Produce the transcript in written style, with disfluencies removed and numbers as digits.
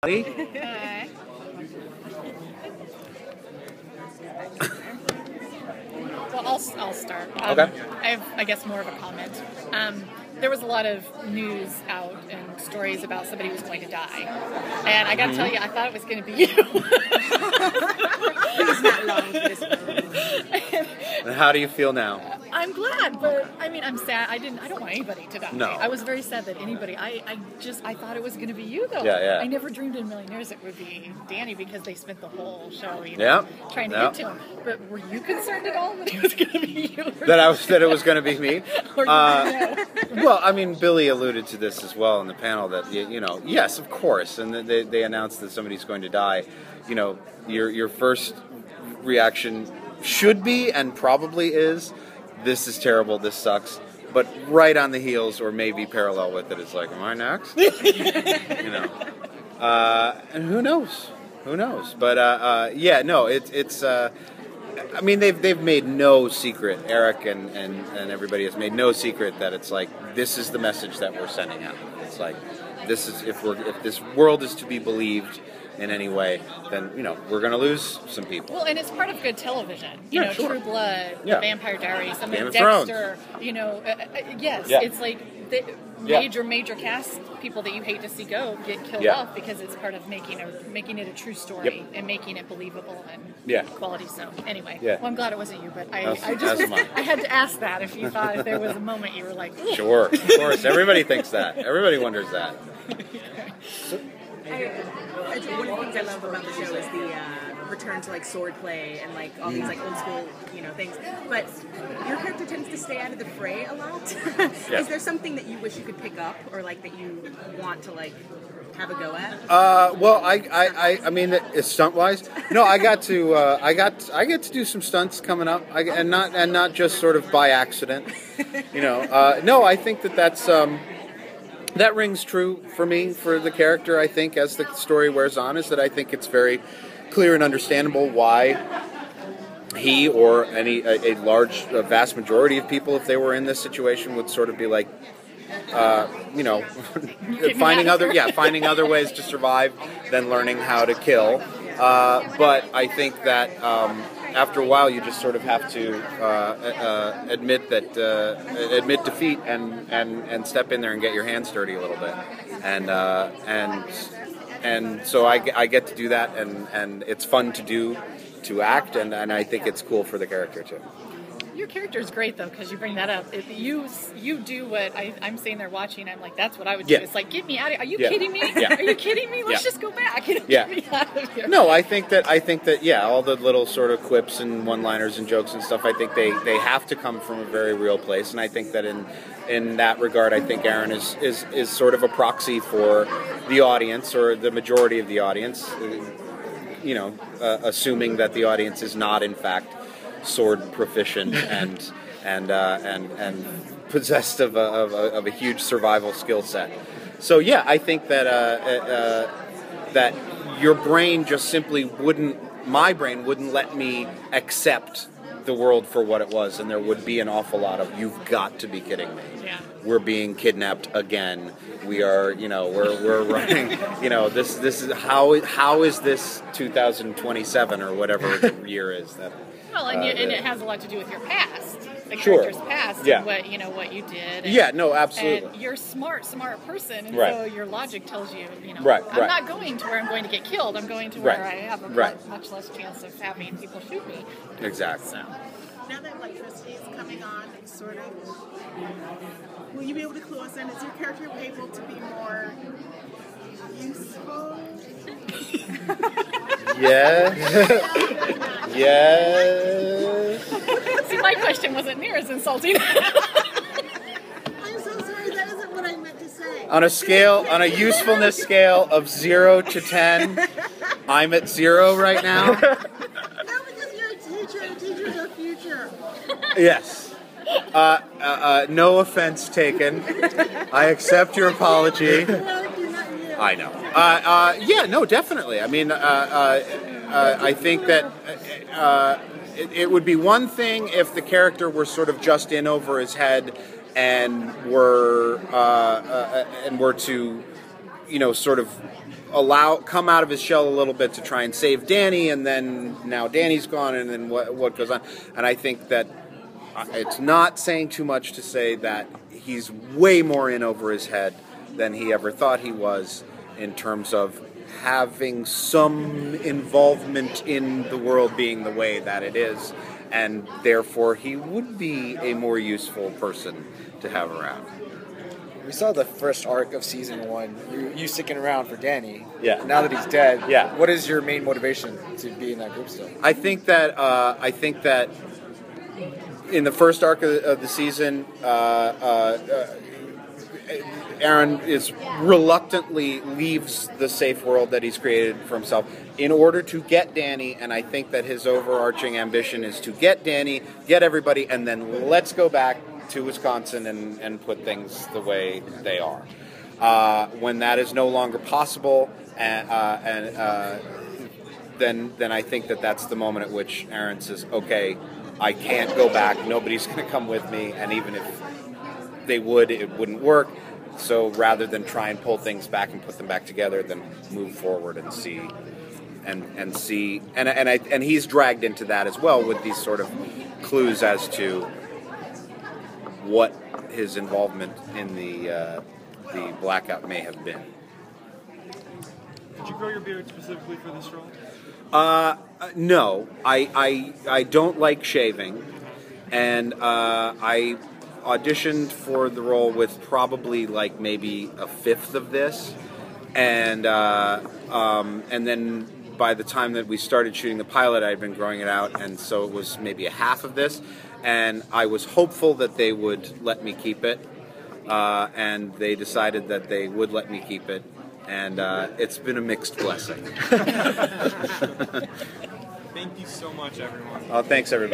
Hi. Well, I'll start. Okay. I have, I guess, more of a comment. There was a lot of news out and stories about somebody who was going to die. And I got to tell you, I thought it was going to be you. It's not long for this one. And how do you feel now? I'm glad, but I mean, I'm sad. I don't want anybody to die. No. I was very sad that anybody. I thought it was going to be you though. Yeah. I never dreamed in a million years it would be Danny because they spent the whole show, trying to get to him. But were you concerned at all that it was going to be you? That it was going to be me? Or Well, I mean, Billy alluded to this as well in the panel that yes, of course, and they announced that somebody's going to die. Your first reaction should be and probably is, this is terrible, this sucks. But right on the heels, or maybe parallel with it, is like, am I next? And who knows? Who knows? But it's. I mean, they've made no secret. Eric and everybody has made no secret that it's like, this is the message that we're sending out. It's like, this is if this world is to be believed in any way, then we're going to lose some people. Well, and it's part of good television. Sure. True Blood, Yeah. Vampire Diaries, some Game of of Thrones. Dexter. Yes, Yeah. it's like the major cast people that you hate to see go get killed off because it's part of making it a true story and making it believable and quality. So anyway, well, I'm glad it wasn't you, but I had to ask that if you thought if there was a moment you were like, ooh. Sure, of course, everybody thinks that. Everybody wonders that. One of the things I love about the show is the return to like swordplay and like all these like old school things. But your character tends to stay out of the fray a lot. Is there something that you wish you could pick up or like that you want to like have a go at? Well, I mean, stunt wise, no, I get to do some stunts coming up, and not just sort of by accident, No, I think that's. That rings true for me, for the character, I think, as the story wears on, is that I think it's very clear and understandable why he or a vast majority of people, if they were in this situation, would sort of be like, finding other ways to survive than learning how to kill. But I think that after a while, you just sort of have to admit defeat and step in there and get your hands dirty a little bit, and so I get to do that, and it's fun to act, and I think it's cool for the character too. Your character is great though, because you bring that up. You do what I'm sitting there watching. I'm like, that's what I would do. It's like, get me out of here. Are you kidding me? Yeah. Are you kidding me? Let's just go back. Get me out of here. No, I think that all the little sort of quips and one-liners and jokes and stuff, I think they have to come from a very real place, and I think that in that regard, I think Aaron is sort of a proxy for the audience, or the majority of the audience. Assuming that the audience is not in fact sword proficient and possessed of a huge survival skill set. So yeah, I think that that your brain just simply my brain wouldn't let me accept the world for what it was, and there would be an awful lot of, you've got to be kidding me. Yeah. We're being kidnapped again. We are, we're running. This is how is this 2027 or whatever the year is that. Well, and it has a lot to do with your past, the Sure. character's past, Yeah. and what you did. Yeah, no, absolutely. And you're a smart person, and Right. so your logic tells you, Right, I'm right. not going to where I'm going to get killed. I'm going to where Right. I have a Right. much less chance of having people shoot me. Exactly. So. Now that electricity is coming on, sort of, will you be able to clue us in? Is your character able to be more useful? Yeah. Yes. See, my question wasn't near as insulting. I'm so sorry, that isn't what I meant to say. On a usefulness scale of 0 to 10, I'm at 0 right now. No, because you're a teacher, and teachers are future. Yes. No offense taken. I accept your apology. Well, you're not you. I know. Yeah, no, definitely. I mean, I think that it would be one thing if the character were sort of just in over his head and were to, sort of come out of his shell a little bit to try and save Danny, and then now Danny's gone, and then what goes on. And I think that it's not saying too much to say that he's way more in over his head than he ever thought he was in terms of having some involvement in the world being the way that it is, and therefore he would be a more useful person to have around. We saw the first arc of season 1. You sticking around for Danny. Yeah. Now that he's dead. Yeah. What is your main motivation to be in that group still? I think that in the first arc of the season, Aaron reluctantly leaves the safe world that he's created for himself in order to get Danny, and I think that his overarching ambition is to get Danny, get everybody, and then let's go back to Wisconsin and put things the way they are. When that is no longer possible, then I think that that's the moment at which Aaron says, okay, I can't go back, nobody's going to come with me, and even if they would, it wouldn't work. So rather than try and pull things back and put them back together, then move forward and see, and he's dragged into that as well with these sort of clues as to what his involvement in the blackout may have been. Did you grow your beard specifically for this role? No, I don't like shaving, and I auditioned for the role with probably like maybe a fifth of this, and then by the time that we started shooting the pilot, I had been growing it out, and so it was maybe a half of this, and I was hopeful that they would let me keep it, and they decided that they would let me keep it, and it's been a mixed blessing. Thank you so much, everyone. Thanks, everybody.